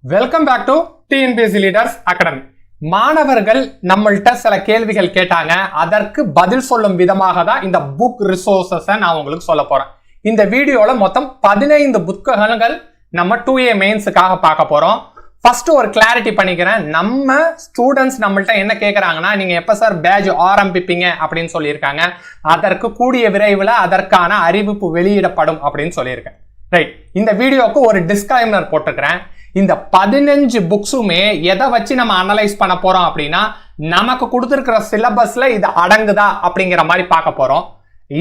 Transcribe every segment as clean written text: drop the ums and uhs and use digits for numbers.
Welcome back to TNPSC leaders academy. மாணவர்கள் நம்மள்கிட்ட சில கேள்விகள் கேட்டாங்க. அதற்கு பதில் சொல்லும் விதமாக தான் இந்த புக் ரிசோர்சஸை நான் உங்களுக்கு சொல்ல போறேன். இந்த வீடியோல மொத்தம் 15 புத்தகங்கள் நம்ம 2A மெயின்ஸுக்காக பார்க்க போறோம். ஃபர்ஸ்ட் ஒரு கிளாரிட்டி பண்ணிக்கிறேன். நம்ம ஸ்டூடெண்ட்ஸ் நம்மள்ட்ட என்ன கேட்கறாங்கன்னா, நீங்க எப்ப சார் பேட்ச் ஆரம்பிப்பீங்க அப்படின்னு சொல்லியிருக்காங்க. அதற்கு கூடிய விரைவில் அதற்கான அறிவிப்பு வெளியிடப்படும் அப்படின்னு சொல்லியிருக்கேன். ரைட், இந்த வீடியோக்கு ஒரு டிஸ்க்ளைமர் போட்டுக்கிறேன். இந்த 15 புக்ஸுமே எதை வச்சு நம்ம அனலைஸ் பண்ண போறோம் அப்படின்னா, நமக்கு கொடுத்திருக்கிற சிலபஸ்ல இது அடங்குதா அப்படிங்கிற மாதிரி பார்க்க போறோம்.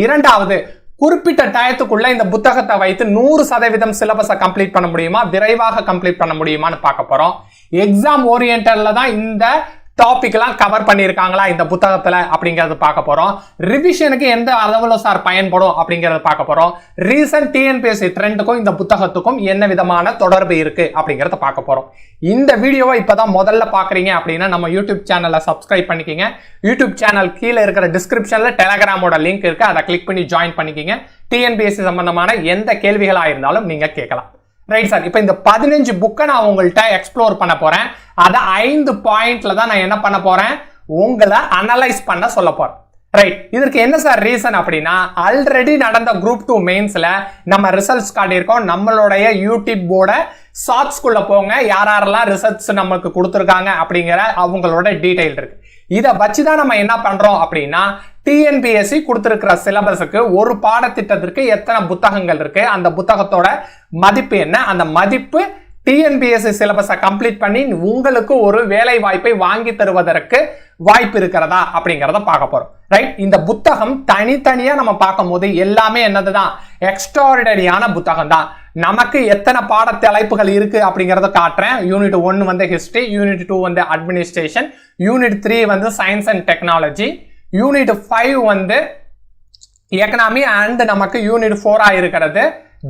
இரண்டாவது, குறிப்பிட்ட டயத்துக்குள்ள இந்த புத்தகத்தை வைத்து 100% சிலபஸை கம்ப்ளீட் பண்ண முடியுமா, விரைவாக கம்ப்ளீட் பண்ண முடியுமான்னு பார்க்க போறோம். எக்ஸாம் ஓரியன்டட்ல தான் இந்த டாபிக் எல்லாம் கவர் பண்ணியிருக்காங்களா இந்த புத்தகத்துல அப்படிங்கறது பார்க்க போறோம். ரிவிஷனுக்கு எந்த அளவுல சார் பயன்படும் அப்படிங்கறத பார்க்க போறோம். ரீசன்ட் டிஎன்பிஎஸ்சி ட்ரெண்டுக்கும் இந்த புத்தகத்துக்கும் என்ன விதமான தொடர்பு இருக்கு அப்படிங்கறத பார்க்க போறோம். இந்த வீடியோவை இப்பதான் முதல்ல பாக்குறீங்க அப்படின்னா நம்ம யூடியூப் சேனலை சப்ஸ்கிரைப் பண்ணிக்கங்க. யூடியூப் சேனல் கீழே இருக்கிற டிஸ்கிரிப்ஷன்ல டெலகிராமோட லிங்க் இருக்கு, அதை கிளிக் பண்ணி ஜாயின் பண்ணிக்கங்க. டிஎன்பிஎஸ்சி சம்பந்தமான எந்த கேள்விகளா இருந்தாலும் நீங்க கேட்கலாம். ரைட் சார், இப்போ இந்த 15 புக்கை நான் உங்கள்கிட்ட எக்ஸ்ப்ளோர் பண்ண போறேன். அதை 5 பாயிண்ட்ல தான் நான் என்ன பண்ண போறேன், உங்களை அனலைஸ் பண்ண சொல்ல போறேன். ரைட், இதற்கு என்ன சார் ரீசன் அப்படின்னா, ஆல்ரெடி நடந்த குரூப் 2 மெயின்ஸ்ல நம்ம ரிசல்ட்ஸ் காட்டியிருக்கோம். நம்மளுடைய யூடியூப் போர்ட ஷார்ட்ஸ்குள்ள போங்க, யாரெல்லாம் ரிசல்ட்ஸ் நமக்கு கொடுத்துருக்காங்க அப்படிங்கிற அவங்களோட டீடைல் இருக்கு. இதை வச்சுதான் நம்ம என்ன பண்றோம் அப்படின்னா, டிஎன்பிஎஸ்சி கொடுத்திருக்கிற சிலபஸுக்கு ஒரு பாடத்திட்டத்திற்கு எத்தனை புத்தகங்கள் இருக்கு, அந்த புத்தகத்தோட மதிப்பு என்ன, அந்த மதிப்பு டிஎன்பிஎஸ்சி சிலபஸை கம்ப்ளீட் பண்ணி உங்களுக்கு ஒரு வேலை வாய்ப்பை வாங்கி தருவதற்கு வாய்ப்பு இருக்கிறதா அப்படிங்கறத பார்க்க போறோம். ரைட், இந்த புத்தகம் தனித்தனியா நம்ம பார்க்கும் போது எல்லாமே என்னதுதான், எக்ஸ்ட்ராஆர்டினரியான புத்தகம் தான். நமக்கு எத்தனை பாட தலைப்புகள் இருக்கு அப்படிங்கறத காட்டுறேன். யூனிட் 1 வந்து ஹிஸ்டரி, யூனிட் 2 வந்து அட்மினிஸ்ட்ரேஷன், யூனிட் 3 வந்து சயின்ஸ் அண்ட் டெக்னாலஜி, யூனிட் 5 வந்து எக்கனாமி அண்ட் நமக்கு யூனிட் 4 இருக்கிறது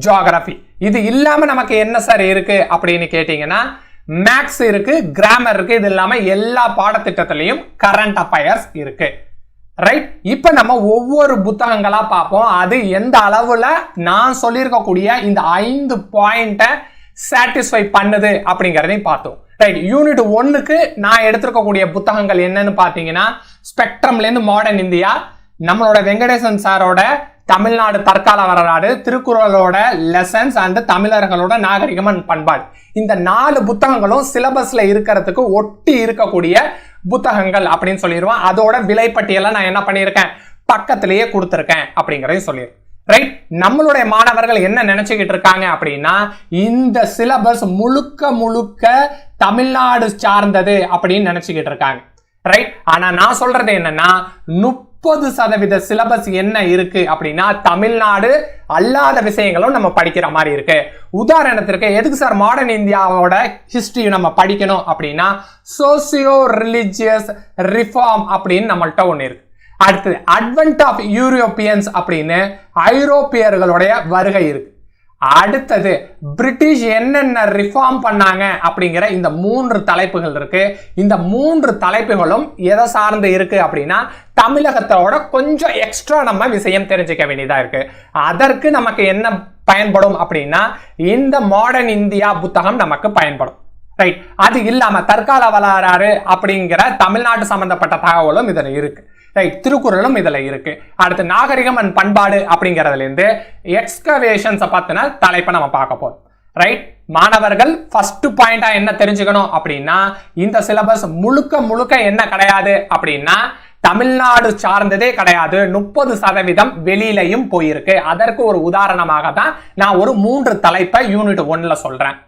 ஜியோகிராஃபி. இது இல்லாம நமக்கு என்ன சார் இருக்கு அப்படின்னு கேட்டீங்கன்னா, மேக்ஸ் இருக்கு, கிராமர் இருக்கு. இது இல்லாம எல்லா பாடத்திட்டத்திலையும் கரண்ட் அஃபயர்ஸ் இருக்கு. ரைட், இப்ப நம்ம ஒவ்வொரு புத்தகங்களா பார்ப்போம். அது எந்த அளவுல நான் சொல்லியிருக்கக்கூடிய இந்த 5 பாயிண்ட சாட்டிஸ்ஃபை பண்ணுது அப்படிங்கறதையும் பார்த்தோம். ரைட், யூனிட் 1க்கு நான் எடுத்திருக்கக்கூடிய புத்தகங்கள் என்னன்னு பாத்தீங்கன்னா, ஸ்பெக்ட்ரம்ல இருந்து மாடர்ன் இந்தியா, நம்மளோட வெங்கடேசன் சாரோட தமிழ்நாடு தற்கால வரலாறு, திருக்குறளோட லெசன்ஸ் அண்ட் தமிழர்களோட நாகரிகம் அண்ட் பண்பாடு. இந்த 4 புத்தகங்களும் சிலபஸ்ல இருக்கிறதுக்கு ஒட்டி இருக்கக்கூடிய புத்தகங்கள் அப்படின்னு சொல்லிடுவோம். அதோட விலைப்பட்டியலை நான் என்ன பண்ணியிருக்கேன், பக்கத்திலேயே கொடுத்துருக்கேன் அப்படிங்கறதையும் சொல்லிடுறேன். ரைட், நம்மளுடைய மாணவர்கள் என்ன நினைச்சுக்கிட்டு இருக்காங்க அப்படின்னா, இந்த சிலபஸ் முழுக்க தமிழ்நாடு சார்ந்தது அப்படின்னு நினைச்சுக்கிட்டு இருக்காங்க. ரைட், ஆனா நான் சொல்றது என்னன்னா, 30% சிலபஸ் என்ன இருக்கு அப்படின்னா, தமிழ்நாடு அல்லாத விஷயங்களும் நம்ம படிக்கிற மாதிரி இருக்கு. உதாரணத்திற்கு, எதுக்கு சார் மாடர்ன் இந்தியாவோட ஹிஸ்டரி நம்ம படிக்கணும் அப்படின்னா, சோசியோ ரிலிஜியஸ் ரிஃபார்ம் அப்படின்னு நம்மள்ட்ட ஒண்ணு இருக்கு. அடுத்தது அட்வென்ட் ஆஃப் யூரோப்பியன்ஸ் அப்படின்னு ஐரோப்பியர்களுடைய வருகை இருக்கு. அடுத்தது பிரிட்டிஷ் என்னென்ன ரிஃபார்ம் பண்ணாங்க அப்படிங்கிற இந்த 3 தலைப்புகள் இருக்கு. இந்த 3 தலைப்புகளும் எதை சார்ந்து இருக்கு அப்படின்னா, தமிழகத்தோட கொஞ்சம் எக்ஸ்ட்ரா நம்ம விஷயம் தெரிஞ்சுக்க வேண்டியதா இருக்கு. அதற்கு நமக்கு என்ன பயன்படும் அப்படின்னா, இந்த மாடர்ன் இந்தியா புத்தகம் நமக்கு பயன்படும். ரைட், அது இல்லாம தற்கால வரலாறு அப்படிங்கிற தமிழ்நாடு சம்பந்தப்பட்ட தகவலும் இதுல இருக்கு. ரைட், திருக்குறளும் இதுல இருக்கு. அடுத்து நாகரிகம் அண்ட் பண்பாடு அப்படிங்கறதுல இருந்து எக்ஸ்கவேஷன்ஸ் பத்தின தலைப்பை நம்ம பார்க்க போறோம். ரைட், மாணவர்கள் ஃபர்ஸ்ட் பாயிண்டா என்ன தெரிஞ்சுக்கணும் அப்படின்னா, இந்த சிலபஸ் முழுக்க என்ன கிடையாது அப்படின்னா, தமிழ்நாடு சார்ந்ததே கிடையாது. 30% வெளியிலையும் போயிருக்கு. அதற்கு ஒரு உதாரணமாக தான் நான் ஒரு 3 தலைப்பை யூனிட் 1ல சொல்றேன்.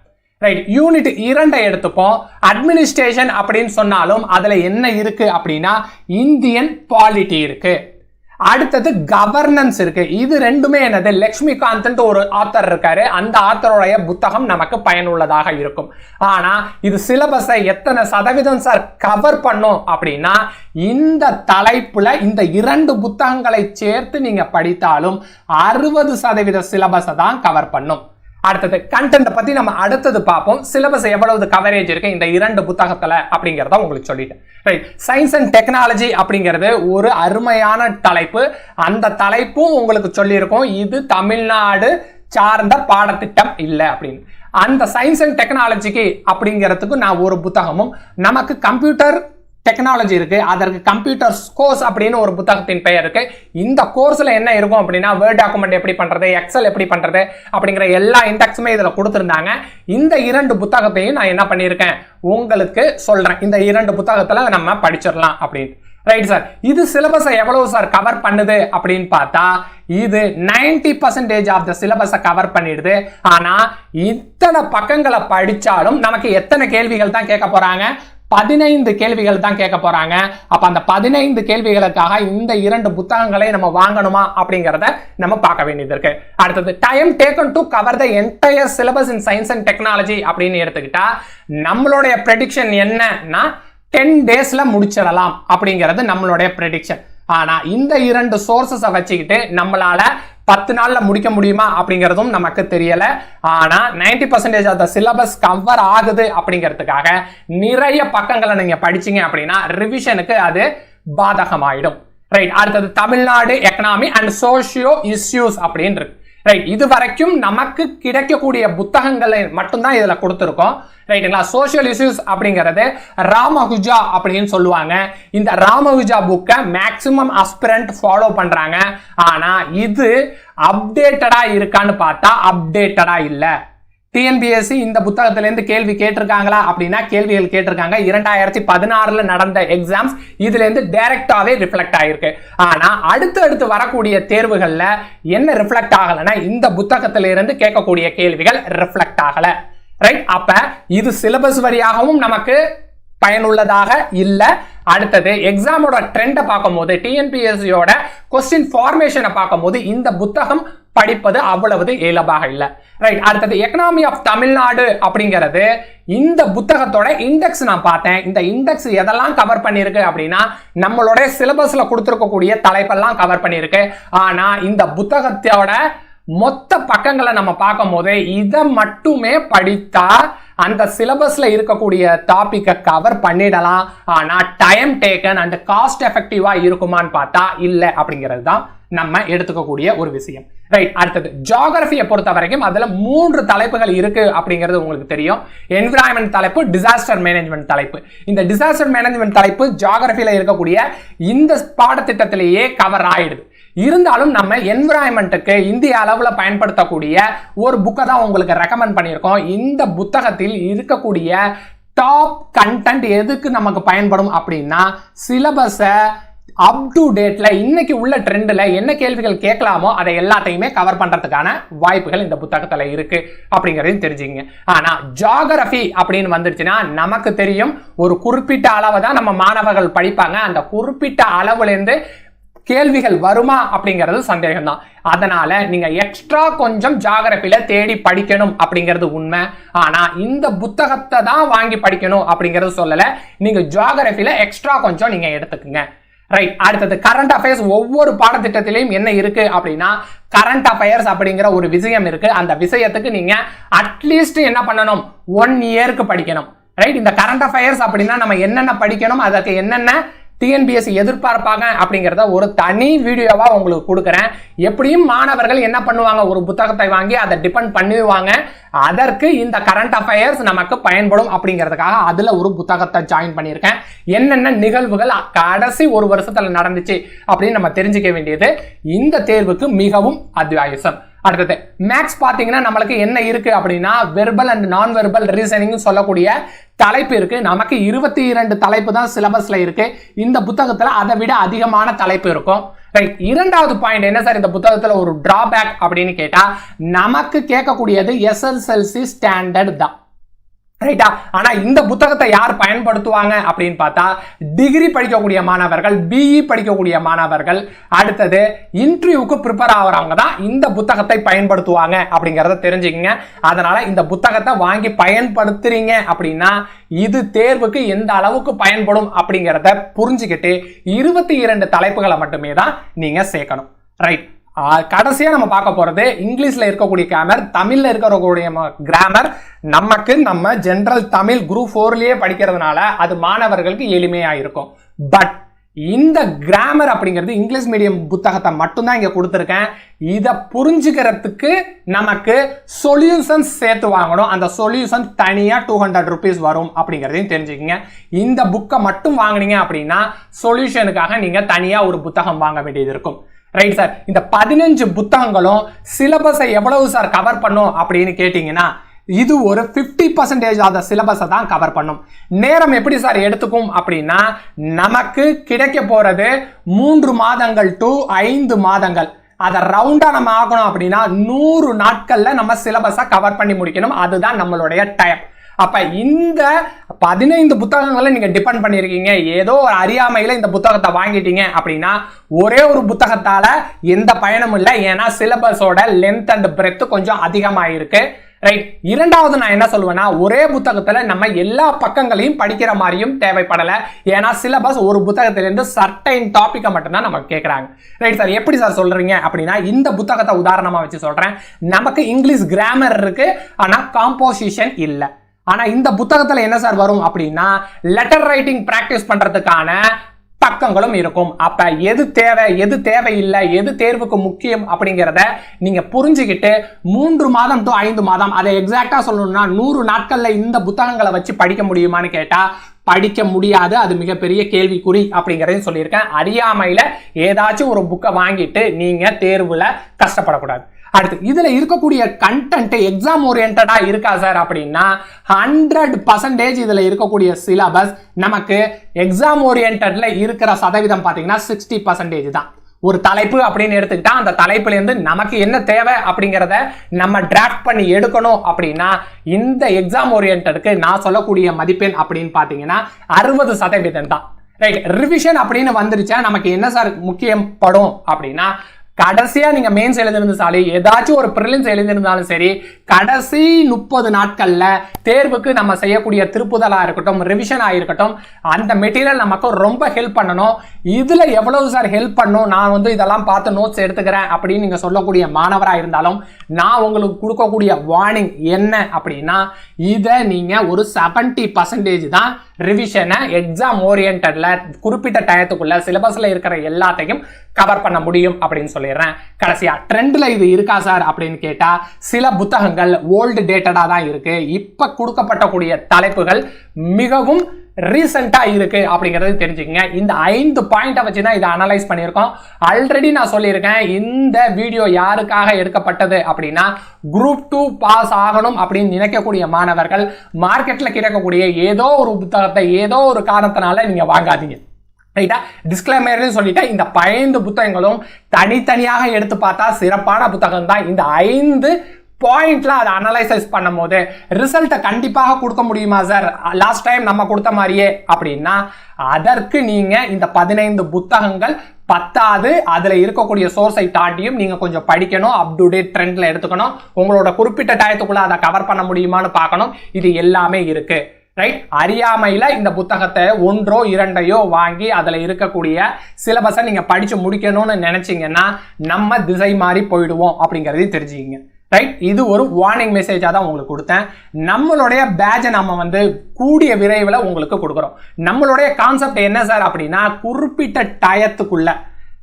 ரைட், யூனிட் 2 எடுத்துப்போம். அட்மினிஸ்ட்ரேஷன் அப்படின்னு சொன்னாலும் அதுல என்ன இருக்கு அப்படின்னா, இந்தியன் பாலிட்டி இருக்கு. அடுத்தது கவர்னன்ஸ் இருக்கு. இது ரெண்டுமே என்னது, லட்சுமிகாந்த் ஒரு ஆத்தர் இருக்காரு, அந்த ஆத்தருடைய புத்தகம் நமக்கு பயனுள்ளதாக இருக்கும். ஆனா இது சிலபஸை எத்தனை சதவீதம் சார் கவர் பண்ணும் அப்படின்னா, இந்த தலைப்புல இந்த 2 புத்தகங்களை சேர்த்து நீங்க படித்தாலும் 60% சிலபஸை தான் கவர் பண்ணும். அடுத்தது கண்டென்ட் பத்தி நம்ம அடுத்தது பார்ப்போம். சிலபஸ் எவ்வளவு கவரேஜ் இருக்கு இந்த 2 புத்தகத்துல அப்படிங்கறத உங்களுக்கு சொல்லிட்டேன். ரைட், சயின்ஸ் அண்ட் டெக்னாலஜி அப்படிங்கிறது ஒரு அருமையான தலைப்பு. அந்த தலைப்பும் உங்களுக்கு சொல்லியிருக்கோம், இது தமிழ்நாடு சார்ந்த பாடத்திட்டம் இல்லை அப்படின்னு. அந்த சயின்ஸ் அண்ட் டெக்னாலஜிக்கு அப்படிங்கிறதுக்கு நான் ஒரு புத்தகமும், நமக்கு கம்ப்யூட்டர் டெக்னாலஜி இருக்கு அதற்கு கம்ப்யூட்டர் கோர்ஸ் அப்படின்னு ஒரு புத்தகத்தின் பெயர் இருக்கு. இந்த கோர்ஸ்ல என்ன இருக்கும் அப்படின்னா வேர்ட் டாக்குமெண்ட் எப்படி பண்றது, எக்ஸல் எப்படி பண்றது அப்படிங்கிற எல்லா இண்டெக்ஸுமே இதுல கொடுத்திருந்தாங்க. இந்த 2 புத்தகத்தையும் நான் என்ன பண்ணியிருக்கேன் உங்களுக்கு சொல்றேன். இந்த 2 புத்தகத்துல நம்ம படிச்சிடலாம் அப்படின்னு. ரைட் சார், இது சிலபஸை எவ்வளவு சார் கவர் பண்ணுது அப்படின்னு பார்த்தா இது 90% ஆஃப் த சிலபஸை கவர் பண்ணிடுது. ஆனா இத்தனை பக்கங்களை படிச்சாலும் நமக்கு எத்தனை கேள்விகள் தான் கேட்க போறாங்க? 15 கேள்விகள் தான் கேட்க போறாங்க. அப்ப அந்த 15 கேள்விகளுக்காக இந்த 2 புத்தகங்களை நம்ம வாங்கணுமா அப்படிங்கறத நம்ம பார்க்க வேண்டியது இருக்கு. அடுத்தது time taken to cover the entire syllabus in science and technology அப்படின்னு எடுத்துக்கிட்டா நம்மளுடைய ப்ரெடிக்ஷன் என்னன்னா 10 டேஸ்ல முடிச்சிடலாம் அப்படிங்கிறது நம்மளுடைய ப்ரெடிக்ஷன். ஆனா இந்த 2 சோர்சஸை வச்சுக்கிட்டு நம்மளால 10 நாள்ல முடிக்க முடியுமா அப்படிங்கிறதும் நமக்கு தெரியல. ஆனா 90% ஆஃப் த சிலபஸ் கவர் ஆகுது அப்படிங்கிறதுக்காக நிறைய பக்கங்களை நீங்க படிச்சீங்க அப்படின்னா ரிவிஷனுக்கு அது பாதகமாயிடும். ரைட், அடுத்தது Tamil Nadu economy and socio issues அப்படின்னு இருக்கு. ரைட், இது வரைக்கும் நமக்கு கிடைக்கக்கூடிய புத்தகங்களை மட்டும்தான் இதுல கொடுத்துருக்கோம். ரைட்டுங்களா? சோஷியல் இஷ்யூஸ் அப்படிங்கிறது ராமகுஜா அப்படின்னு சொல்லுவாங்க. இந்த ராமகுஜா புக்கை மேக்சிமம் ஆஸ்பிரண்ட் ஃபாலோ பண்றாங்க. ஆனா இது அப்டேட்டடா இருக்கான்னு பார்த்தா அப்டேட்டடா இல்ல. டிஎன்பிஎஸ்சி இந்த புத்தகத்திலிருந்து கேள்வி கேட்டிருக்காங்களா அப்படின்னா கேள்விகள் கேட்டிருக்காங்க. 2016 நடந்த எக்ஸாம்ஸ் இதுல இருந்து டைரக்டாவே ரிஃப்ளெக்ட் ஆயிருக்கு. ஆனா அடுத்து வரக்கூடிய தேர்வுகள்ல என்ன ரிஃப்ளெக்ட் ஆகலன்னா இந்த புத்தகத்திலிருந்து கேட்கக்கூடிய கேள்விகள் ரிஃப்ளெக்ட் ஆகல. ரைட், அப்ப இது சிலபஸ் வழியாகவும் நமக்கு பயனுள்ளதாக இல்ல. அடுத்தது எக்ஸாமோட ட்ரெண்டை பார்க்கும்போது டிஎன்பிஎஸ்சியோட கொஸ்டின் ஃபார்மேஷனை பார்க்கும்போது இந்த புத்தகம் படிப்பது அவ்வளவு இயல்பாக இல்ல. ரைட், அடுத்தது எக்கனாமி ஆஃப் தமிழ்நாடு அப்படிங்கிறது இந்த புத்தகத்தோட இண்டெக்ஸ் நான் பார்த்தேன். இந்த இண்டெக்ஸ் எதெல்லாம் கவர் பண்ணிருக்கு அப்படின்னா நம்மளோட சிலபஸ்ல கொடுத்திருக்கக்கூடிய தலைப்பெல்லாம் கவர் பண்ணிருக்கு. ஆனா இந்த புத்தகத்தோட மொத்த பக்கங்களை நம்ம பார்க்கும் போது இதை மட்டுமே படித்தா அந்த சிலபஸ்ல இருக்கக்கூடிய டாபிக்கை கவர் பண்ணிடலாம். ஆனா டைம் டேக்கன் அண்ட் காஸ்ட் எஃபெக்டிவா இருக்குமான்னு பார்த்தா இல்ல அப்படிங்கிறது தான் நம்ம எடுத்துக்கக்கூடிய ஒரு விஷயம். ரைட், அடுத்தது ஜியோகிராஃபியை பொறுத்த வரைக்கும் அதுல 3 தலைப்புகள் இருக்கு அப்படிங்கிறது உங்களுக்கு தெரியும். என்விரான்மெண்ட் தலைப்பு, டிசாஸ்டர் மேனேஜ்மெண்ட் தலைப்பு. இந்த டிசாஸ்டர் மேனேஜ்மெண்ட் தலைப்பு ஜியோகிராஃபியில இருக்கக்கூடிய இந்த பாடத்திட்டத்திலேயே கவர் ஆயிடுது. இருந்தாலும் நம்ம என்விரான்மெண்ட்டுக்கு இந்திய அளவுல பயன்படுத்தக்கூடிய ஒரு புக்கை தான் உங்களுக்கு ரெக்கமெண்ட் பண்ணியிருக்கோம். இந்த புத்தகத்தில் இருக்கக்கூடிய டாப் கண்டென்ட் எதுக்கு நமக்கு பயன்படும் அப்படின்னா சிலபஸை அப் டு டேட்ல இன்னைக்கு உள்ள ட்ரெண்ட்ல என்ன கேள்விகள் கேட்கலாமோ அதை எல்லாத்தையுமே கவர் பண்றதுக்கான வாய்ப்புகள் இந்த புத்தகத்துல இருக்கு அப்படிங்கறதையும் தெரிஞ்சுங்க. ஆனா ஜியோகிராஃபி அப்படின்னு வந்துருச்சுன்னா நமக்கு தெரியும் ஒரு குறிப்பிட்ட அளவை தான் நம்ம மாணவர்கள் படிப்பாங்க. அந்த குறிப்பிட்ட அளவுல இருந்து கேள்விகள் வருமா அப்படிங்கிறது சந்தேகம் தான். அதனால நீங்க எக்ஸ்ட்ரா கொஞ்சம் ஜியோகிராஃபில தேடி படிக்கணும் அப்படிங்கிறது உண்மை. ஆனா இந்த புத்தகத்தை தான் வாங்கி படிக்கணும் அப்படிங்கிறது சொல்லல. நீங்க ஜியோகிராஃபில எக்ஸ்ட்ரா கொஞ்சம் நீங்க எடுத்துக்குங்க. ரைட், அடுத்தது கரண்ட் அஃபேர்ஸ். ஒவ்வொரு பாடத்திட்டத்திலையும் என்ன இருக்கு அப்படின்னா கரண்ட் அஃபேர்ஸ் அப்படிங்கிற ஒரு விஷயம் இருக்கு. அந்த விஷயத்துக்கு நீங்க அட்லீஸ்ட் என்ன பண்ணணும், 1 இயருக்கு படிக்கணும். ரைட், இந்த கரண்ட் அஃபேர்ஸ் அப்படின்னா நம்ம என்னென்ன படிக்கணும், அதற்கு என்னென்ன டிஎன்பிஎஸ்சி எதிர்பார்ப்பாங்க அப்படிங்கிறத ஒரு தனி வீடியோவா உங்களுக்கு கொடுக்குறேன். எப்படியும் மாணவர்கள் என்ன பண்ணுவாங்க, ஒரு புத்தகத்தை வாங்கி அதை டிபெண்ட் பண்ணுவாங்க. அதற்கு இந்த கரண்ட் அஃபேர்ஸ் நமக்கு பயன்படும் அப்படிங்கிறதுக்காக அதுல ஒரு புத்தகத்தை ஜாயின் பண்ணியிருக்கேன். என்னென்ன நிகழ்வுகள் கடைசி ஒரு வருஷத்துல நடந்துச்சு அப்படின்னு நம்ம தெரிஞ்சுக்க வேண்டியது இந்த தேர்வுக்கு மிகவும் அத்தியாவசியம். அடுத்தது மேக்ஸ் பாத்தீங்கன்னா நம்மளுக்கு என்ன இருக்கு அப்படின்னா வெர்பல் அண்ட் நான் வெர்பல் ரீசனிங் சொல்லக்கூடிய தலைப்பு இருக்கு. நமக்கு 22 தலைப்பு தான் சிலபஸ்ல இருக்கு. இந்த புத்தகத்துல அதை விட அதிகமான தலைப்பு இருக்கும். ரைட், 2வது பாயிண்ட் என்ன சார், இந்த புத்தகத்துல ஒரு டிராபேக் அப்படின்னு கேட்டா நமக்கு கேட்கக்கூடியது எஸ்எஸ்எல்சி ஸ்டாண்டர்ட் தான். ரைட்டா? ஆனா இந்த புத்தகத்தை யார் பயன்படுத்துவாங்க அப்படின்னு பார்த்தா டிகிரி படிக்கக்கூடிய மாணவர்கள், பிஇ படிக்கக்கூடிய மாணவர்கள், அடுத்தது இன்டர்வியூக்கு ப்ரிப்பேர் ஆகிறவங்க தான் இந்த புத்தகத்தை பயன்படுத்துவாங்க அப்படிங்கறத தெரிஞ்சுக்கங்க. அதனால இந்த புத்தகத்தை வாங்கி பயன்படுத்துறீங்க அப்படின்னா இது தேர்வுக்கு எந்த அளவுக்கு பயன்படும் அப்படிங்கறத புரிஞ்சுக்கிட்டு 22 தலைப்புகளை மட்டுமே தான் நீங்க சேர்க்கணும். ரைட், கடைசியா நம்ம பார்க்க போறது இங்கிலீஷ்ல இருக்கக்கூடிய கிராமர், தமிழ்ல இருக்கக்கூடிய கிராமர். நமக்கு நம்ம ஜெனரல் தமிழ் குரூப் 4லயே படிக்கிறதுனால அது மாணவர்களுக்கு எளிமையா இருக்கும். பட் இந்த கிராமர் அப்படிங்கிறது இங்கிலீஷ் மீடியம் புத்தகத்தை மட்டும்தான் இங்க கொடுத்துருக்கேன். இதை புரிஞ்சுக்கிறதுக்கு நமக்கு சொல்யூஷன்ஸ் சேர்த்து வாங்கணும். அந்த சொல்யூஷன் தனியா 200 rupees வரும் அப்படிங்கிறதையும் தெரிஞ்சுக்கங்க. இந்த புக்கை மட்டும் வாங்கினீங்க அப்படின்னா சொல்யூஷனுக்காக நீங்க தனியா ஒரு புத்தகம் வாங்க வேண்டியது இருக்கும். ரைட் சார், இந்த 15 புத்தகங்களும் சிலபஸை எவ்வளவு சார் கவர் பண்ணும் அப்படின்னு கேட்டீங்கன்னா இது ஒரு 50% ஆஃப் த சிலபஸை தான் கவர் பண்ணும். நேரம் எப்படி சார் எடுத்துக்கும் அப்படின்னா நமக்கு கிடைக்க போறது 3 மாதங்கள் டு 5 மாதங்கள். அதை ரவுண்டா நம்ம ஆகணும் அப்படின்னா 100 நாட்கள்ல நம்ம சிலபஸை கவர் பண்ணி முடிக்கணும். அதுதான் நம்மளுடைய டைம். அப்ப இந்த 15 புத்தகங்களை நீங்க டிபெண்ட் பண்ணிருக்கீங்க. ஏதோ ஒரு அறியாமையில இந்த புத்தகத்தை வாங்கிட்டீங்க அப்படின்னா ஒரே ஒரு புத்தகத்தால எந்த பயனும் இல்லை. ஏன்னா சிலபஸோட லென்த் அண்ட் பிரெத் கொஞ்சம் அதிகமா இருக்கு. ரைட், இரண்டாவது நான் என்ன சொல்லுவேன்னா ஒரே புத்தகத்துல நம்ம எல்லா பக்கங்களையும் படிக்கிற மாதிரியும் தேவைப்படல. ஏன்னா சிலபஸ் ஒரு புத்தகத்திலிருந்து சர்டைன் டாபிக்கை மட்டும்தான் நமக்கு கேட்கறாங்க. ரைட் சார், எப்படி சார் சொல்றீங்க அப்படின்னா இந்த புத்தகத்தை உதாரணமா வச்சு சொல்றேன். நமக்கு இங்கிலீஷ் கிராமர் இருக்கு, ஆனா காம்போசிஷன் இல்லை. ஆனா இந்த புத்தகத்துல என்ன சார் வரும் அப்படின்னா லெட்டர் ரைட்டிங் பிராக்டிஸ் பண்றதுக்கான பக்கங்களும் இருக்கும். அப்ப எது தேவை எது தேவையில்லை, எது தேர்வுக்கு முக்கியம் அப்படிங்கிறத நீங்க புரிஞ்சுக்கிட்டு 3 மாதம் டு 5 மாதம், அதை எக்ஸாக்டா சொல்லணும்னா 100 நாட்கள்ல இந்த புத்தகங்களை வச்சு படிக்க முடியுமான்னு கேட்டா படிக்க முடியாது. அது மிகப்பெரிய கேள்விக்குறி அப்படிங்கறதையும் சொல்லியிருக்கேன். அறியாமையில ஏதாச்சும் ஒரு புக்கை வாங்கிட்டு நீங்க தேர்வுல கஷ்டப்படக்கூடாது. அடுத்து இதுல இருக்கக்கூடிய கண்டென்ட் எக்ஸாம் ஓரியன்டா இருக்கா சார் அப்படின்னா 100% இதுல இருக்கக்கூடிய சிலபஸ் நமக்கு எக்ஸாம் ஓரியன்டட்ல இருக்கிற சதவீதம் பாத்தீங்கன்னா 60% தான். ஒரு தலைப்பு அப்படின்னு எடுத்துக்கிட்டா அந்த தலைப்புல இருந்து நமக்கு என்ன தேவை அப்படிங்கிறத நம்ம டிராஃப்ட் பண்ணி எடுக்கணும் அப்படின்னா இந்த எக்ஸாம் ஓரியன்டடுக்கு நான் சொல்லக்கூடிய மதிப்பெண் அப்படின்னு பாத்தீங்கன்னா 60% தான். ரைட், ரிவிஷன் அப்படின்னு வந்துருச்சா நமக்கு என்ன சார் முக்கியம் படும் அப்படின்னா கடைசியா நீங்க மெயின்ஸ் எழுதிருந்தாலும் ஏதாச்சும் ஒரு பிரிலிம்ஸ் எழுதிருந்தாலும் சரி கடைசி 30 நாட்கள்ல தேர்வுக்கு நம்ம செய்யக்கூடிய திருப்புதலா இருக்கட்டும், ரிவிஷன் ஆயிருக்கட்டும், அந்த மெட்டீரியல் நமக்கு ரொம்ப ஹெல்ப் பண்ணணும். இதுல எவ்வளவு சார் ஹெல்ப் பண்ணும், நான் இதெல்லாம் பார்த்து நோட்ஸ் எடுத்துக்கிறேன் அப்படின்னு நீங்க சொல்லக்கூடிய மாணவரா இருந்தாலும் நான் உங்களுக்கு கொடுக்கக்கூடிய வார்னிங் என்ன அப்படின்னா இதை நீங்க ஒரு 70% தான் ரிவிஷனை எக்ஸாம் ஓரியன்டட்ல குறிப்பிட்ட டயத்துக்குள்ள சிலபஸ்ல இருக்கிற எல்லாத்தையும் கவர் பண்ண முடியும் அப்படின்னு சொல்லிடுறேன். கடைசியா ட்ரெண்ட்ல இது இருக்கா சார் அப்படின்னு கேட்டா சில புத்தகங்கள் ஓல்டு டேட்டடா தான் இருக்கு. இப்ப கொடுக்கப்பட்டக்கூடிய தலைப்புகள் மிகவும் ரீசெண்டா இருக்கு அப்படிங்கறது தெரிஞ்சுக்கங்க. இந்த 5 பாயிண்ட வச்சு தான் இதை அனலைஸ் பண்ணியிருக்கோம். ஆல்ரெடி நான் சொல்லியிருக்கேன் இந்த வீடியோ யாருக்காக எடுக்கப்பட்டது அப்படின்னா குரூப் 2 பாஸ் ஆகணும் அப்படின்னு நினைக்கக்கூடிய மாணவர்கள் மார்க்கெட்ல கிடைக்கக்கூடிய ஏதோ ஒரு புத்தகத்தை ஏதோ ஒரு காரணத்தினால நீங்க வாங்காதீங்க. ரைட்டா, டிஸ்க்ளைமர்னு சொல்லிட்டு இந்த 15 புத்தகங்களும் தனித்தனியாக எடுத்து பார்த்தா சிறப்பான புத்தகம் தான். இந்த 5 பாயிண்ட்ல அதை அனலைசைஸ் பண்ணும் போது ரிசல்ட்டை கண்டிப்பாக கொடுக்க முடியுமா சார் லாஸ்ட் டைம் நம்ம கொடுத்த மாதிரியே அப்படின்னா அதற்கு நீங்க இந்த 15 புத்தகங்கள் பத்தாது. அதுல இருக்கக்கூடிய சோர்ஸை தாண்டியும் நீங்க கொஞ்சம் படிக்கணும், அப் டு டேட் ட்ரெண்ட்ல எடுத்துக்கணும், உங்களோட குறிப்பிட்ட டயத்துக்குள்ள அதை கவர் பண்ண முடியுமான்னு பார்க்கணும். இது எல்லாமே இருக்கு. ரைட், அறியாமையில இந்த புத்தகத்தை 1 or 2 வாங்கி அதுல இருக்கக்கூடிய சிலபஸை நீங்க படிச்சு முடிக்கணும்னு நினைச்சீங்கன்னா நம்ம திசை மாறி போயிடுவோம் அப்படிங்கறதையும் தெரிஞ்சுக்கிங்க. ரைட், இது ஒரு வார்னிங் மெசேஜா தான் உங்களுக்கு கொடுத்தேன். நம்மளுடைய பேட்சை நம்ம கூடிய விரைவில் உங்களுக்கு கொடுக்குறோம். நம்மளுடைய கான்செப்ட் என்ன சார் அப்படின்னா குறிப்பிட்ட டயத்துக்குள்ள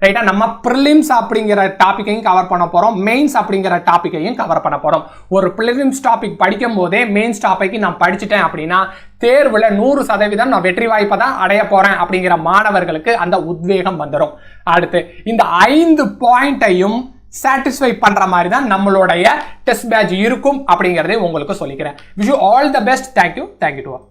ரைட்டா நம்ம ப்ரிலிம்ஸ் அப்படிங்கிற டாபிக்கையும் கவர் பண்ண போறோம், மெயின்ஸ் அப்படிங்கிற டாபிக்கையும் கவர் பண்ண போறோம். ஒரு ப்ரிலிம்ஸ் டாபிக் படிக்கும் போதே மெயின்ஸ் டாபிக் நான் படிச்சுட்டேன் அப்படின்னா தேர்வுல 100% நான் வெற்றி வாய்ப்பை தான் அடைய போறேன் அப்படிங்கிற மாணவர்களுக்கு அந்த உத்வேகம் வந்துடும். அடுத்து இந்த 5 பாயிண்டையும் சாட்டிஸ்ஃபை பண்ற மாதிரி தான் நம்மளுடைய டெஸ்ட் பேட்ச் இருக்கும் அப்படிங்கறதை உங்களுக்கு சொல்லிக்கிறேன். Wish you all the best. Thank you to all.